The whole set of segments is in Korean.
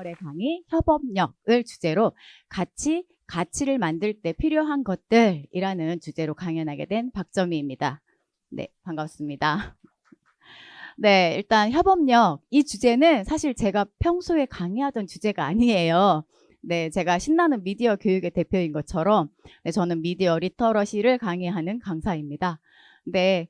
오늘의 강의 협업력을 주제로 가치를 만들 때 필요한 것들이라는 주제로 강연하게 된 박점희입니다. 네, 반갑습니다. 네, 일단 협업력 이 주제는 사실 제가 평소에 강의하던 주제가 아니에요. 네, 제가 신나는 미디어 교육의 대표인 것처럼 저는 미디어 리터러시를 강의하는 강사입니다. 네,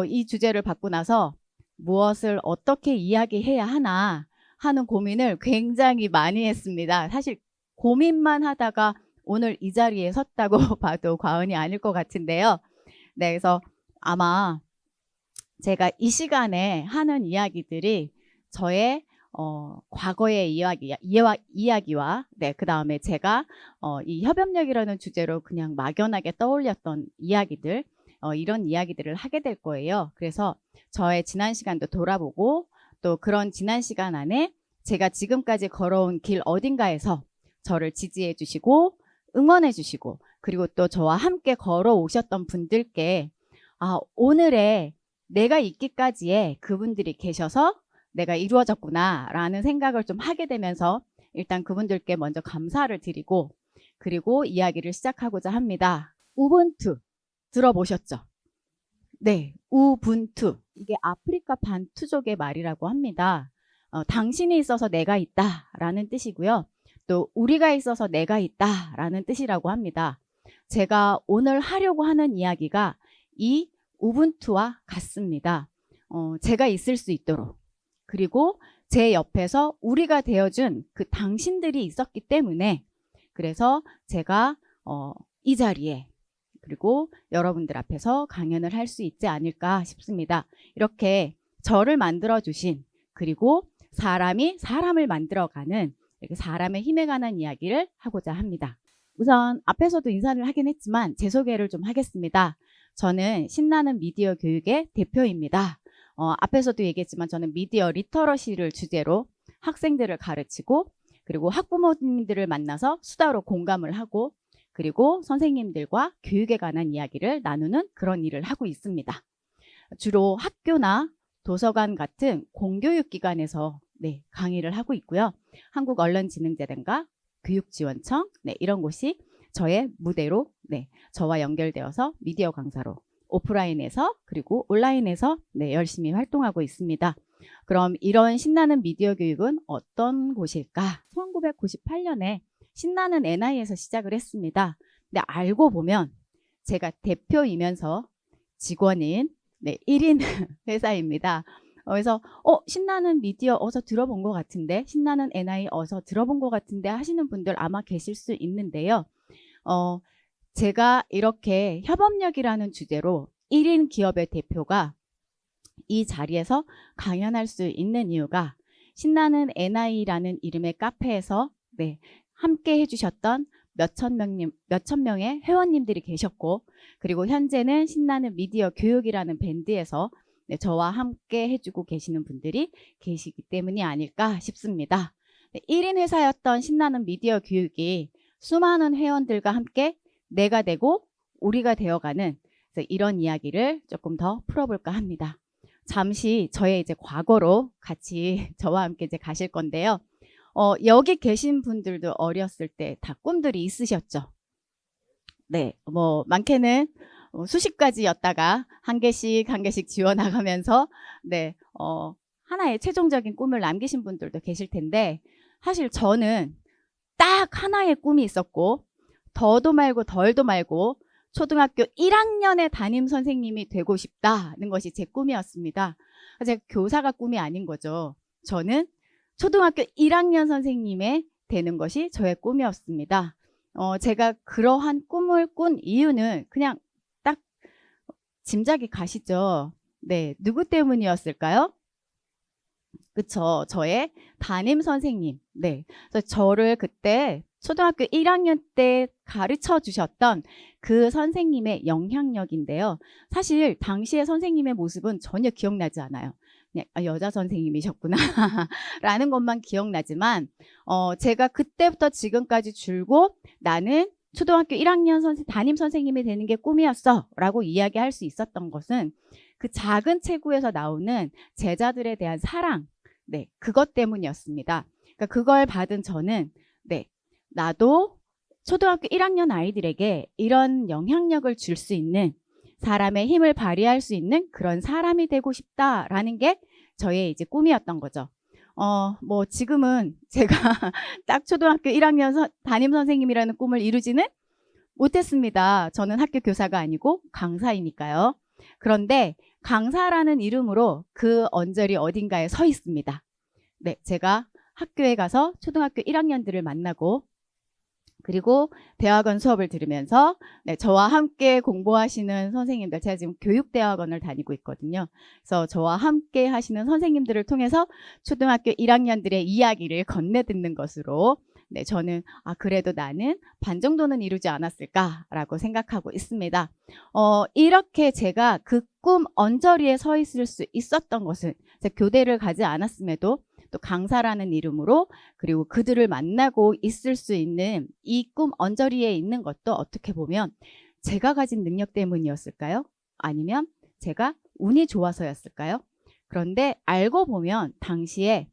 이 주제를 받고 나서 무엇을 어떻게 이야기해야 하나 하는 고민을 굉장히 많이 했습니다. 사실 고민만 하다가 오늘 이 자리에 섰다고 봐도 과언이 아닐 것 같은데요. 네, 그래서 아마 제가 이 시간에 하는 이야기들이 저의 과거의 이야기와 네, 그 다음에 제가 이 협업력이라는 주제로 그냥 막연하게 떠올렸던 이야기들, 이런 이야기들을 하게 될 거예요. 그래서 저의 지난 시간도 돌아보고 또 그런 지난 시간 안에 제가 지금까지 걸어온 길 어딘가에서 저를 지지해 주시고 응원해 주시고 그리고 또 저와 함께 걸어오셨던 분들께 오늘의 내가 있기까지의 그분들이 계셔서 내가 이루어졌구나 라는 생각을 좀 하게 되면서 일단 그분들께 먼저 감사를 드리고 그리고 이야기를 시작하고자 합니다. 우분투 들어보셨죠? 네, 우분투. 이게 아프리카 반투족의 말이라고 합니다. 당신이 있어서 내가 있다 라는 뜻이고요. 또 우리가 있어서 내가 있다 라는 뜻이라고 합니다. 제가 오늘 하려고 하는 이야기가 이 우분투와 같습니다. 제가 있을 수 있도록 그리고 제 옆에서 우리가 되어준 그 당신들이 있었기 때문에 그래서 제가 이 자리에 그리고 여러분들 앞에서 강연을 할 수 있지 않을까 싶습니다. 이렇게 저를 만들어주신 그리고 사람이 사람을 만들어가는 이렇게 사람의 힘에 관한 이야기를 하고자 합니다. 우선 앞에서도 인사를 하긴 했지만 제 소개를 좀 하겠습니다. 저는 신나는 미디어 교육의 대표입니다. 앞에서도 얘기했지만 저는 미디어 리터러시를 주제로 학생들을 가르치고 그리고 학부모님들을 만나서 수다로 공감을 하고 그리고 선생님들과 교육에 관한 이야기를 나누는 그런 일을 하고 있습니다. 주로 학교나 도서관 같은 공교육기관에서 강의를 하고 있고요. 한국언론진흥재단과 교육지원청 이런 곳이 저의 무대로 저와 연결되어서 미디어 강사로 오프라인에서 그리고 온라인에서 열심히 활동하고 있습니다. 그럼 이런 신나는 미디어 교육은 어떤 곳일까? 1998년에 신나는 NI에서 시작을 했습니다. 근데 알고 보면 제가 대표이면서 직원인 1인 회사입니다. 그래서 신나는 미디어 어서 들어본 것 같은데 신나는 NI 어서 들어본 것 같은데 하시는 분들 아마 계실 수 있는데요. 제가 이렇게 협업력이라는 주제로 1인 기업의 대표가 이 자리에서 강연할 수 있는 이유가 신나는 NI라는 이름의 카페에서 함께 해주셨던 몇천 명의 회원님들이 계셨고 그리고 현재는 신나는 미디어 교육이라는 밴드에서 저와 함께 해주고 계시는 분들이 계시기 때문이 아닐까 싶습니다. 1인 회사였던 신나는 미디어 교육이 수많은 회원들과 함께 내가 되고 우리가 되어가는 이런 이야기를 조금 더 풀어볼까 합니다. 잠시 저의 이제 과거로 같이 저와 함께 이제 가실 건데요. 여기 계신 분들도 어렸을 때 다 꿈들이 있으셨죠? 네, 뭐 많게는 수십 가지였다가 한 개씩 지워나가면서 하나의 최종적인 꿈을 남기신 분들도 계실 텐데 사실 저는 딱 하나의 꿈이 있었고 더도 말고 덜도 말고 초등학교 1학년의 담임 선생님이 되고 싶다는 것이 제 꿈이었습니다. 제가 교사가 꿈이 아닌 거죠. 저는 초등학교 1학년 선생님이 되는 것이 저의 꿈이었습니다. 제가 그러한 꿈을 꾼 이유는 그냥 딱 짐작이 가시죠. 네, 누구 때문이었을까요? 그쵸, 저의 담임 선생님. 그래서 저를 그때 초등학교 1학년 때 가르쳐 주셨던 그 선생님의 영향력인데요. 사실 당시의 선생님의 모습은 전혀 기억나지 않아요. 그냥 여자 선생님이셨구나 라는 것만 기억나지만 제가 그때부터 지금까지 줄곧 나는 초등학교 1학년 담임 선생님이 되는 게 꿈이었어 라고 이야기할 수 있었던 것은 그 작은 체구에서 나오는 제자들에 대한 사랑 그것 때문이었습니다. 그러니까 그러니까 그걸 받은 저는 네, 나도 초등학교 1학년 아이들에게 이런 영향력을 줄 수 있는 사람의 힘을 발휘할 수 있는 그런 사람이 되고 싶다라는 게 저의 이제 꿈이었던 거죠. 뭐 지금은 제가 딱 초등학교 1학년 담임 선생님이라는 꿈을 이루지는 못했습니다. 저는 학교 교사가 아니고 강사이니까요. 그런데 강사라는 이름으로 그 언저리 어딘가에 서 있습니다. 네, 제가 학교에 가서 초등학교 1학년들을 만나고 그리고 대학원 수업을 들으면서 네, 저와 함께 공부하시는 선생님들, 제가 지금 교육대학원을 다니고 있거든요. 그래서 저와 함께 하시는 선생님들을 통해서 초등학교 1학년들의 이야기를 건네듣는 것으로 네, 저는 그래도 나는 반 정도는 이루지 않았을까라고 생각하고 있습니다. 이렇게 제가 그 꿈 언저리에 서 있을 수 있었던 것은 제가 교대를 가지 않았음에도 또 강사라는 이름으로 그리고 그들을 만나고 있을 수 있는 이 꿈 언저리에 있는 것도 어떻게 보면 제가 가진 능력 때문이었을까요? 아니면 제가 운이 좋아서였을까요? 그런데 알고 보면 당시에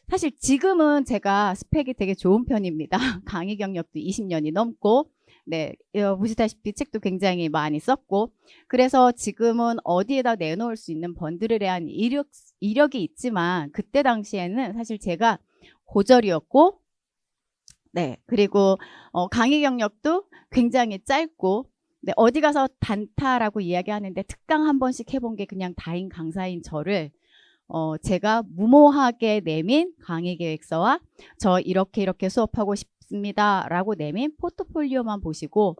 사실 지금은 제가 스펙이 되게 좋은 편입니다. 강의 경력도 20년이 넘고 네, 보시다시피 책도 굉장히 많이 썼고 그래서 지금은 어디에다 내놓을 수 있는 번들에 대한 이력이 있지만 그때 당시에는 사실 제가 고졸이었고 네, 그리고 강의 경력도 굉장히 짧고 네, 어디 가서 단타라고 이야기하는데 특강 한 번씩 해본 게 그냥 다인 강사인 저를 제가 무모하게 내민 강의 계획서와 저 이렇게 수업하고 싶습니다 라고 내민 포트폴리오만 보시고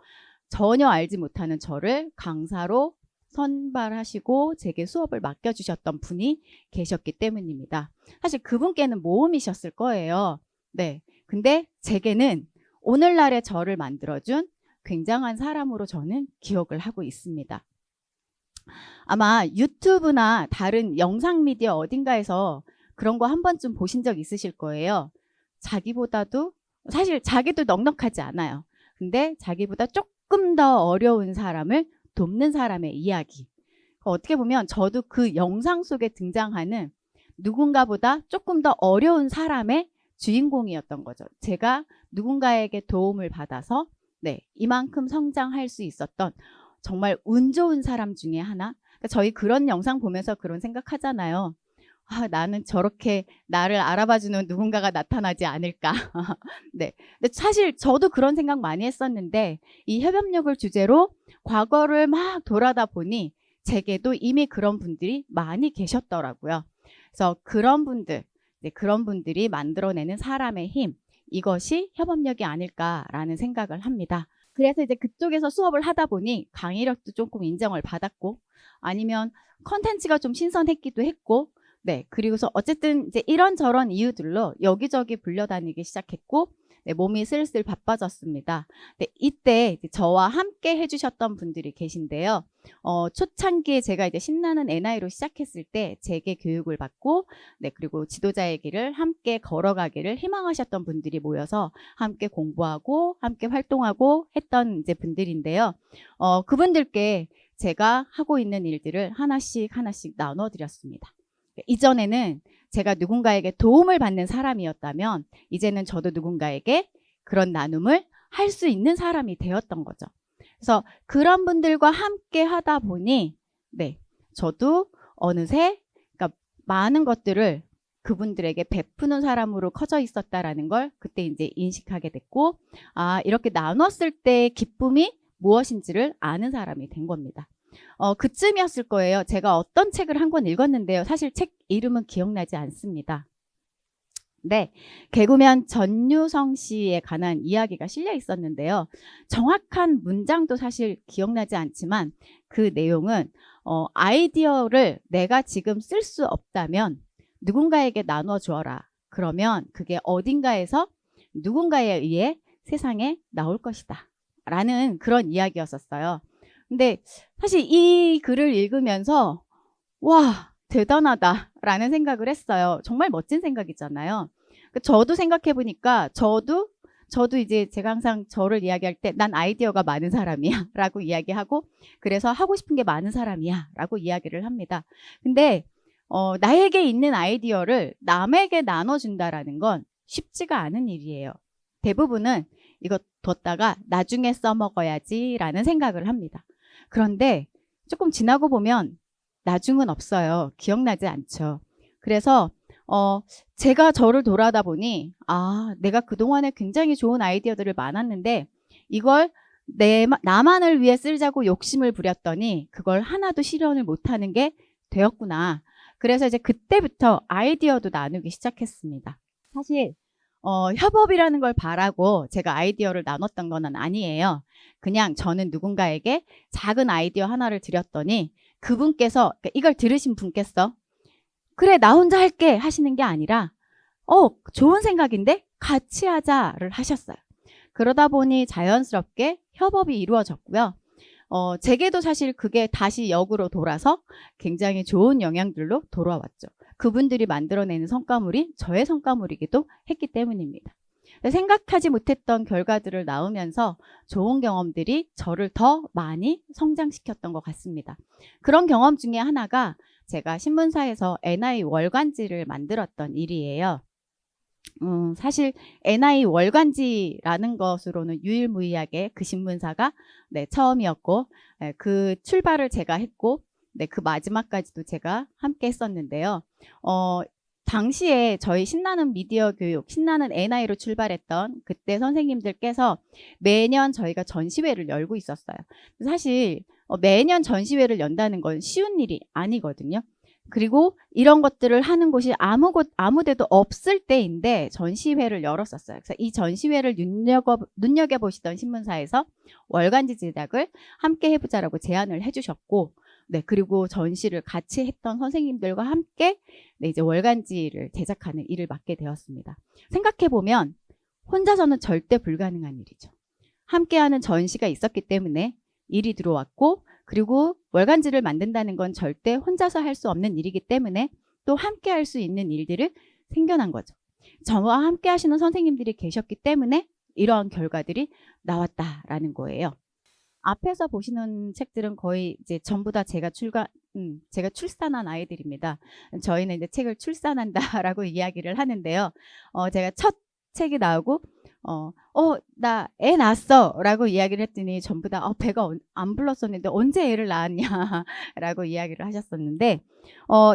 전혀 알지 못하는 저를 강사로 선발하시고 제게 수업을 맡겨주셨던 분이 계셨기 때문입니다. 사실 그분께는 모험이셨을 거예요. 네, 근데 제게는 오늘날의 저를 만들어준 굉장한 사람으로 저는 기억을 하고 있습니다. 아마 유튜브나 다른 영상 미디어 어딘가에서 그런 거 한 번쯤 보신 적 있으실 거예요. 자기보다도 사실 자기도 넉넉하지 않아요. 근데 자기보다 조금 더 어려운 사람을 돕는 사람의 이야기. 어떻게 보면 저도 그 영상 속에 등장하는 누군가보다 조금 더 어려운 사람의 주인공이었던 거죠. 제가 누군가에게 도움을 받아서 네, 이만큼 성장할 수 있었던 정말 운 좋은 사람 중에 하나. 그러니까 저희 그런 영상 보면서 그런 생각하잖아요. 나는 저렇게 나를 알아봐주는 누군가가 나타나지 않을까. 네. 근데 사실 저도 그런 생각 많이 했었는데 이 협업력을 주제로 과거를 막 돌아다 보니 제게도 이미 그런 분들이 많이 계셨더라고요. 그래서 그런 분들, 네, 그런 분들이 만들어내는 사람의 힘, 이것이 협업력이 아닐까라는 생각을 합니다. 그래서 이제 그쪽에서 수업을 하다 보니 강의력도 조금 인정을 받았고 아니면 컨텐츠가 좀 신선했기도 했고 네, 그리고서 어쨌든 이제 이런저런 이유들로 여기저기 불려다니기 시작했고 네, 몸이 슬슬 바빠졌습니다. 네, 이때 이제 저와 함께 해주셨던 분들이 계신데요. 초창기에 제가 이제 신나는 NI로 시작했을 때 제게 교육을 받고 네, 그리고 지도자의 길을 함께 걸어가기를 희망하셨던 분들이 모여서 함께 공부하고 함께 활동하고 했던 이제 분들인데요. 그분들께 제가 하고 있는 일들을 하나씩 나눠드렸습니다. 이전에는 제가 누군가에게 도움을 받는 사람이었다면 이제는 저도 누군가에게 그런 나눔을 할 수 있는 사람이 되었던 거죠. 그래서 그런 분들과 함께 하다 보니 네, 저도 어느새 그러니까 많은 것들을 그분들에게 베푸는 사람으로 커져 있었다라는 걸 그때 이제 인식하게 됐고 이렇게 나눴을 때의 기쁨이 무엇인지를 아는 사람이 된 겁니다. 그쯤이었을 거예요. 제가 어떤 책을 한 권 읽었는데요. 사실 책 이름은 기억나지 않습니다. 네, 개그맨 전유성 씨에 관한 이야기가 실려 있었는데요. 정확한 문장도 사실 기억나지 않지만 그 내용은 아이디어를 내가 지금 쓸 수 없다면 누군가에게 나눠 주어라. 그러면 그게 어딘가에서 누군가에 의해 세상에 나올 것이다. 라는 그런 이야기였었어요. 근데 사실 이 글을 읽으면서 와, 대단하다라는 생각을 했어요. 정말 멋진 생각이잖아요. 저도 생각해 보니까 저도 이제 제가 항상 저를 이야기할 때 난 아이디어가 많은 사람이야 라고 이야기하고 그래서 하고 싶은 게 많은 사람이야 라고 이야기를 합니다. 근데 나에게 있는 아이디어를 남에게 나눠준다라는 건 쉽지가 않은 일이에요. 대부분은 이거 뒀다가 나중에 써먹어야지라는 생각을 합니다. 그런데 조금 지나고 보면 나중은 없어요. 기억나지 않죠. 그래서 제가 저를 돌아다 보니 내가 그동안에 굉장히 좋은 아이디어들을 많았는데 이걸 나만을 위해 쓰자고 욕심을 부렸더니 그걸 하나도 실현을 못하는 게 되었구나. 그래서 이제 그때부터 아이디어도 나누기 시작했습니다. 사실 협업이라는 걸 바라고 제가 아이디어를 나눴던 건 아니에요. 그냥 저는 누군가에게 작은 아이디어 하나를 드렸더니 그분께서, 그러니까 이걸 들으신 분께서 그래 나 혼자 할게 하시는 게 아니라 좋은 생각인데 같이 하자를 하셨어요. 그러다 보니 자연스럽게 협업이 이루어졌고요. 제게도 사실 그게 다시 역으로 돌아서 굉장히 좋은 영향들로 돌아왔죠. 그분들이 만들어내는 성과물이 저의 성과물이기도 했기 때문입니다. 생각하지 못했던 결과들을 낳으면서 좋은 경험들이 저를 더 많이 성장시켰던 것 같습니다. 그런 경험 중에 하나가 제가 신문사에서 NI 월간지를 만들었던 일이에요. 사실 NI 월간지라는 것으로는 유일무이하게 그 신문사가 처음이었고 그 출발을 제가 했고 그 마지막까지도 제가 함께 했었는데요. 당시에 저희 신나는 미디어 교육, 신나는 NI로 출발했던 그때 선생님들께서 매년 저희가 전시회를 열고 있었어요. 사실 매년 전시회를 연다는 건 쉬운 일이 아니거든요. 그리고 이런 것들을 하는 곳이 아무 데도 없을 때인데 전시회를 열었었어요. 그래서 이 전시회를 눈여겨보시던 신문사에서 월간지 제작을 함께 해보자라고 제안을 해주셨고, 그리고 전시를 같이 했던 선생님들과 함께 이제 월간지를 제작하는 일을 맡게 되었습니다. 생각해보면 혼자서는 절대 불가능한 일이죠. 함께하는 전시가 있었기 때문에 일이 들어왔고, 그리고 월간지를 만든다는 건 절대 혼자서 할 수 없는 일이기 때문에 또 함께 할 수 있는 일들을 생겨난 거죠. 저와 함께 하시는 선생님들이 계셨기 때문에 이러한 결과들이 나왔다라는 거예요. 앞에서 보시는 책들은 거의 이제 전부 다 제가 출산한 아이들입니다. 저희는 이제 책을 출산한다라고 이야기를 하는데요. 제가 첫 책이 나오고 나 애 낳았어 라고 이야기를 했더니 전부 다 배가 안 불렀었는데 언제 애를 낳았냐 라고 이야기를 하셨었는데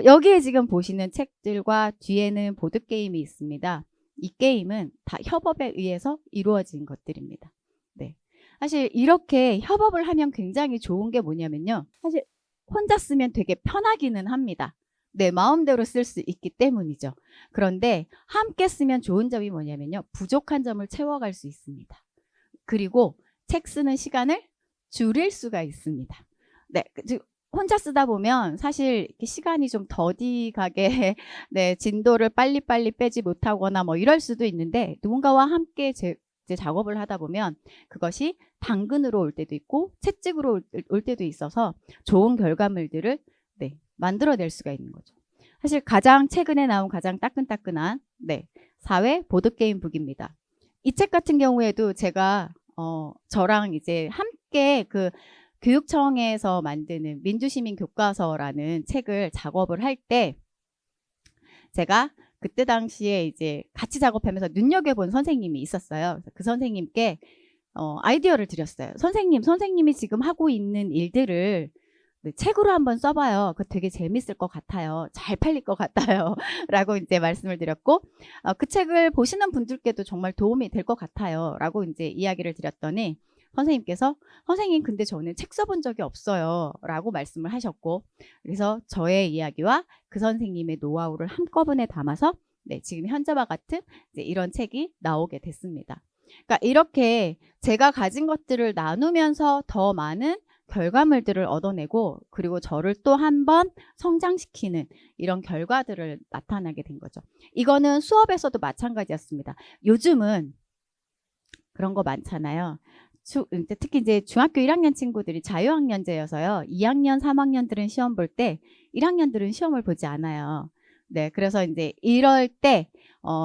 여기에 지금 보시는 책들과 뒤에는 보드게임이 있습니다. 이 게임은 다 협업에 의해서 이루어진 것들입니다. 사실 이렇게 협업을 하면 굉장히 좋은 게 뭐냐면요. 사실 혼자 쓰면 되게 편하기는 합니다. 내 마음대로 쓸 수 있기 때문이죠. 그런데 함께 쓰면 좋은 점이 뭐냐면요. 부족한 점을 채워갈 수 있습니다. 그리고 책 쓰는 시간을 줄일 수가 있습니다. 혼자 쓰다 보면 사실 시간이 좀 더디 가게 진도를 빨리빨리 빼지 못하거나 뭐 이럴 수도 있는데 누군가와 함께 이제 작업을 하다 보면 그것이 당근으로 올 때도 있고 채찍으로 올 때도 있어서 좋은 결과물들을 만들어낼 수가 있는 거죠. 사실 가장 최근에 나온 가장 따끈따끈한 사회 보드게임 북입니다. 이 책 같은 경우에도 제가 저랑 이제 함께 그 교육청에서 만드는 민주시민 교과서라는 책을 작업을 할 때 제가 그때 당시에 이제 같이 작업하면서 눈여겨본 선생님이 있었어요. 그 선생님께 아이디어를 드렸어요. 선생님이 지금 하고 있는 일들을 책으로 한번 써봐요. 그거 되게 재밌을 것 같아요. 잘 팔릴 것 같아요. 라고 이제 말씀을 드렸고, 그 책을 보시는 분들께도 정말 도움이 될 것 같아요. 라고 이제 이야기를 드렸더니, 선생님께서 선생님 근데 저는 책 써본 적이 없어요. 라고 말씀을 하셨고, 그래서 저의 이야기와 그 선생님의 노하우를 한꺼번에 담아서 지금 현재와 같은 이제 이런 책이 나오게 됐습니다. 그러니까 이렇게 제가 가진 것들을 나누면서 더 많은 결과물들을 얻어내고 그리고 저를 또 한 번 성장시키는 이런 결과들을 나타나게 된 거죠. 이거는 수업에서도 마찬가지였습니다. 요즘은 그런 거 많잖아요. 특히 이제 중학교 1학년 친구들이 자유학년제여서요. 2학년, 3학년들은 시험 볼 때 1학년들은 시험을 보지 않아요. 그래서 이제 이럴 때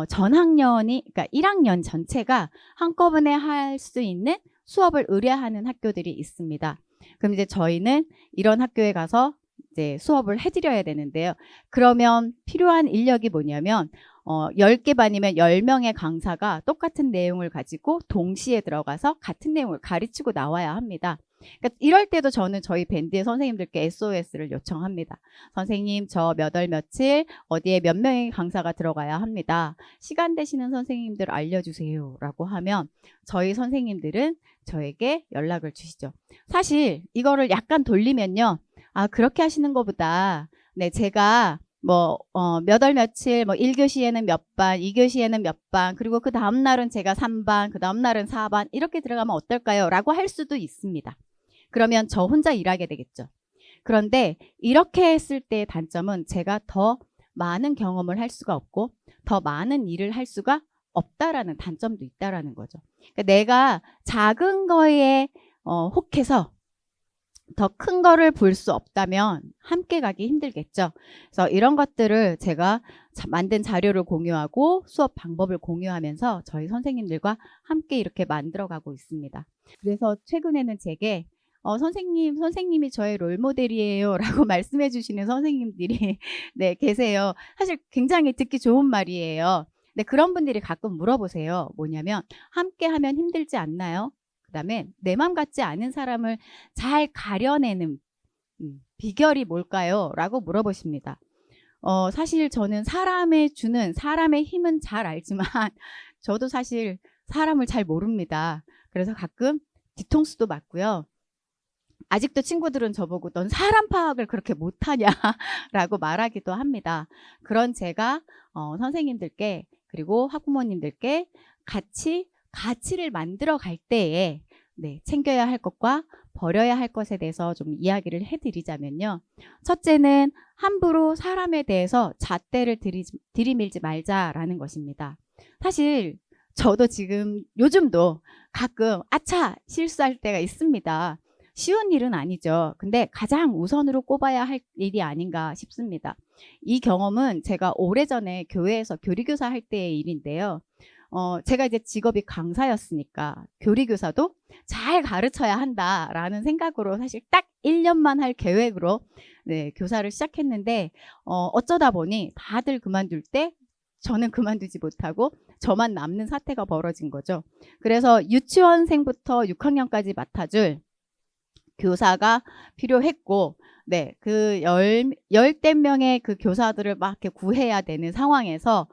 전학년이 그러니까 1학년 전체가 한꺼번에 할 수 있는 수업을 의뢰하는 학교들이 있습니다. 그럼 이제 저희는 이런 학교에 가서 이제 수업을 해드려야 되는데요. 그러면 필요한 인력이 뭐냐면 10개 반이면 10명의 강사가 똑같은 내용을 가지고 동시에 들어가서 같은 내용을 가르치고 나와야 합니다. 그러니까 이럴 때도 저는 저희 밴드의 선생님들께 SOS를 요청합니다. 선생님, 저 몇 월 며칠 어디에 몇 명의 강사가 들어가야 합니다. 시간 되시는 선생님들 알려주세요 라고 하면 저희 선생님들은 저에게 연락을 주시죠. 사실 이거를 약간 돌리면요. 아, 그렇게 하시는 것보다 네, 제가 몇 월 며칠 1교시에는 몇 반, 2교시에는 몇 반, 그리고 그 다음 날은 제가 3반, 그 다음 날은 4반 이렇게 들어가면 어떨까요? 라고 할 수도 있습니다. 그러면 저 혼자 일하게 되겠죠. 그런데 이렇게 했을 때의 단점은 제가 더 많은 경험을 할 수가 없고 더 많은 일을 할 수가 없다라는 단점도 있다라는 거죠. 그러니까 내가 작은 거에 혹해서 더 큰 거를 볼 수 없다면 함께 가기 힘들겠죠. 그래서 이런 것들을 제가 만든 자료를 공유하고 수업 방법을 공유하면서 저희 선생님들과 함께 이렇게 만들어가고 있습니다. 그래서 최근에는 제게 선생님이 저의 롤모델이에요 라고 말씀해 주시는 선생님들이 네, 계세요. 사실 굉장히 듣기 좋은 말이에요. 근데 그런 분들이 가끔 물어보세요. 뭐냐면 함께 하면 힘들지 않나요? 그다음에 내 맘 같지 않은 사람을 잘 가려내는 비결이 뭘까요? 라고 물어보십니다. 사실 저는 사람의 힘은 잘 알지만 저도 사실 사람을 잘 모릅니다. 그래서 가끔 뒤통수도 맞고요. 아직도 친구들은 저보고 넌 사람 파악을 그렇게 못하냐 라고 말하기도 합니다. 그런 제가 선생님들께 그리고 학부모님들께 같이 가치를 만들어 갈 때에 네, 챙겨야 할 것과 버려야 할 것에 대해서 좀 이야기를 해드리자면요. 첫째는 함부로 사람에 대해서 잣대를 들이밀지 말자라는 것입니다. 사실 저도 지금 요즘도 가끔 아차 실수할 때가 있습니다. 쉬운 일은 아니죠. 근데 가장 우선으로 꼽아야 할 일이 아닌가 싶습니다. 이 경험은 제가 오래전에 교회에서 교리교사 할 때의 일인데요. 제가 이제 직업이 강사였으니까 교리교사도 잘 가르쳐야 한다라는 생각으로 사실 딱 1년만 할 계획으로 네, 교사를 시작했는데 어쩌다 보니 다들 그만둘 때 저는 그만두지 못하고 저만 남는 사태가 벌어진 거죠. 그래서 유치원생부터 6학년까지 맡아줄 교사가 필요했고 네, 그 열댓 명의 그 교사들을 막 이렇게 구해야 되는 상황에서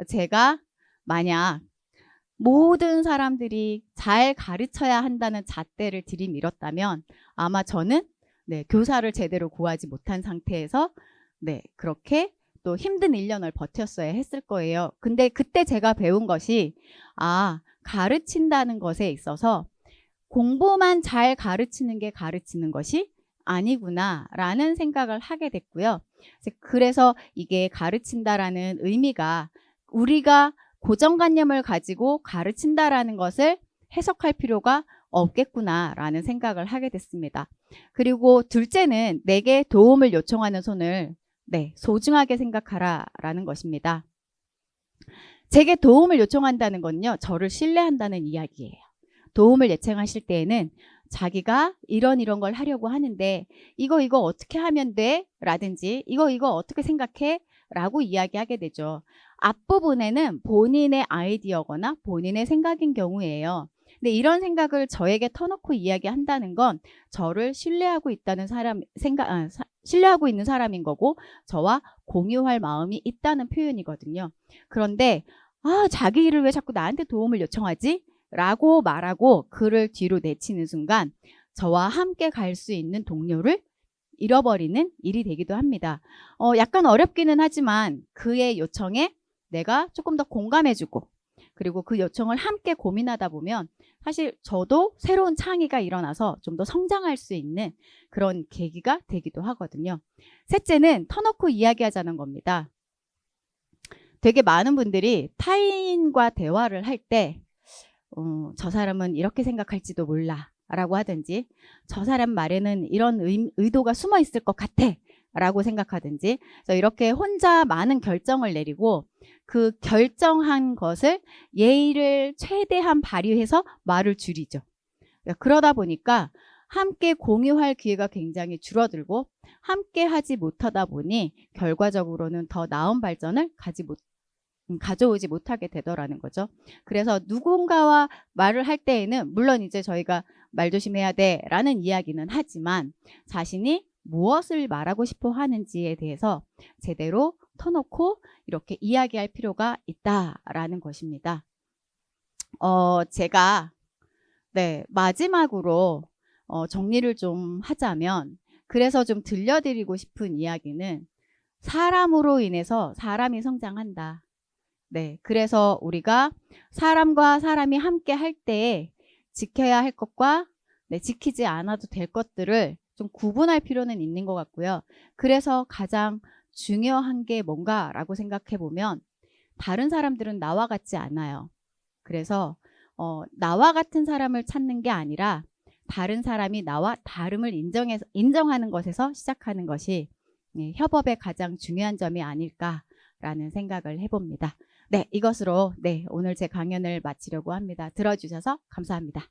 제가 만약 모든 사람들이 잘 가르쳐야 한다는 잣대를 들이밀었다면 아마 저는 네, 교사를 제대로 구하지 못한 상태에서 네, 그렇게 또 힘든 1년을 버텼어야 했을 거예요. 근데 그때 제가 배운 것이 가르친다는 것에 있어서 공부만 잘 가르치는 게 가르치는 것이 아니구나 라는 생각을 하게 됐고요. 그래서 이게 가르친다라는 의미가 우리가 고정관념을 가지고 가르친다라는 것을 해석할 필요가 없겠구나라는 생각을 하게 됐습니다. 그리고 둘째는 내게 도움을 요청하는 손을 네, 소중하게 생각하라라는 것입니다. 제게 도움을 요청한다는 건요, 저를 신뢰한다는 이야기예요. 도움을 요청하실 때에는 자기가 이런 걸 하려고 하는데 이거 어떻게 하면 돼? 라든지 이거 어떻게 생각해? 라고 이야기하게 되죠. 앞부분에는 본인의 아이디어거나 본인의 생각인 경우예요. 근데 이런 생각을 저에게 터놓고 이야기한다는 건 저를 신뢰하고 있다는 신뢰하고 있는 사람인 거고 저와 공유할 마음이 있다는 표현이거든요. 그런데 자기 일을 왜 자꾸 나한테 도움을 요청하지? 라고 말하고 그를 뒤로 내치는 순간 저와 함께 갈 수 있는 동료를 잃어버리는 일이 되기도 합니다. 약간 어렵기는 하지만 그의 요청에 내가 조금 더 공감해주고 그리고 그 요청을 함께 고민하다 보면 사실 저도 새로운 창의가 일어나서 좀 더 성장할 수 있는 그런 계기가 되기도 하거든요. 셋째는 터놓고 이야기하자는 겁니다. 되게 많은 분들이 타인과 대화를 할 때 저 사람은 이렇게 생각할지도 몰라 라고 하든지 저 사람 말에는 이런 의도가 숨어 있을 것 같아 라고 생각하든지 그래서 이렇게 혼자 많은 결정을 내리고 그 결정한 것을 예의를 최대한 발휘해서 말을 줄이죠. 그러다 보니까 함께 공유할 기회가 굉장히 줄어들고 함께 하지 못하다 보니 결과적으로는 더 나은 발전을 가져오지 못하게 되더라는 거죠. 그래서 누군가와 말을 할 때에는 물론 이제 저희가 말 조심해야 돼 라는 이야기는 하지만 자신이 무엇을 말하고 싶어 하는지에 대해서 제대로 터놓고 이렇게 이야기할 필요가 있다라는 것입니다. 제가 마지막으로 정리를 좀 하자면, 그래서 좀 들려드리고 싶은 이야기는 사람으로 인해서 사람이 성장한다. 그래서 우리가 사람과 사람이 함께 할 때 지켜야 할 것과 지키지 않아도 될 것들을 좀 구분할 필요는 있는 것 같고요. 그래서 가장 중요한 게 뭔가라고 생각해 보면 다른 사람들은 나와 같지 않아요. 그래서 나와 같은 사람을 찾는 게 아니라 다른 사람이 나와 다름을 인정하는 것에서 시작하는 것이 협업의 가장 중요한 점이 아닐까라는 생각을 해봅니다. 이것으로 오늘 제 강연을 마치려고 합니다. 들어주셔서 감사합니다.